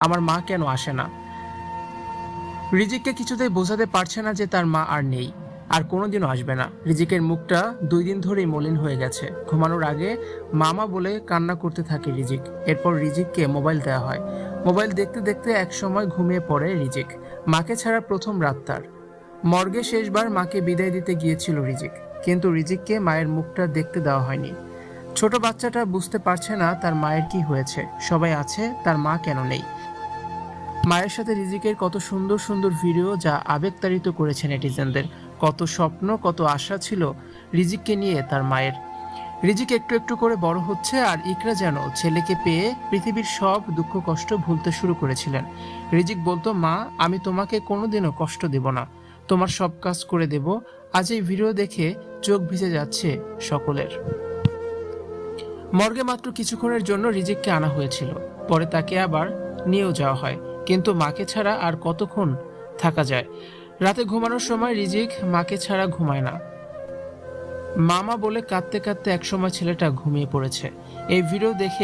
আমার মা কেন আসে না? রিজিককে কিছুতেই বোঝাতে পারছে না যে তার মা আর নেই, আর কোনোদিনও আসবে না। রিজিকের মুখটা 2 দিন ধরেই মলিন হয়ে গেছে। ঘুমানোর আগে মামা বলে কান্না করতে থাকে রিজিক। এরপর রিজিককে মোবাইল দেওয়া হয়। মোবাইল দেখতে দেখতে একসময় ঘুমিয়ে পড়ে রিজিক। মাকে ছাড়া প্রথম রাত তার। মর্গে শেষবার মাকে বিদায় দিতে গিয়েছিল রিজিক, কিন্তু রিজিককে মায়ের মুখটা দেখতে দেওয়া হয়নি। ছোট বাচ্চাটা বুঝতে পারছে না তার মায়ের কি হয়েছে। সবাই আছে, তার মা কেন নেই? মায়ের সাথে রিজিকের কত সুন্দর সুন্দর ভিডিও, যা আবেগতাড়িত করেছে নেটিজেনদের। কত স্বপ্ন, কত আশা ছিল রিজিককে নিয়ে তার মায়ের। রিজিক একটু একটু করে বড় হচ্ছে, আর ইকরা যেন ছেলেকে পেয়ে পৃথিবীর সব দুঃখ কষ্ট ভুলতে শুরু করেছিলেন। রিজিক বলতো, মা, আমি তোমাকে কোনোদিনও কষ্ট দেব না, তোমার সব কাজ করে দেব। আজ এই ভিডিও দেখে চোখ ভিজে যাচ্ছে সকলের। মর্গে মাত্র কিছুক্ষণের জন্য রিজিককে আনা হয়েছিল, পরে তাকে আবার নিয়েও যাওয়া হয়। কিন্তু মাকে ছাড়া আর কতক্ষণ থাকা যায়? রাতে ঘুমানোর সময় রিজিক মাকে ছাড়া ঘুমায় না। মামা বলে কাঁদতে কাঁদতে একসময় ছেলেটা ঘুমিয়ে পড়েছে। এই ভিডিও দেখে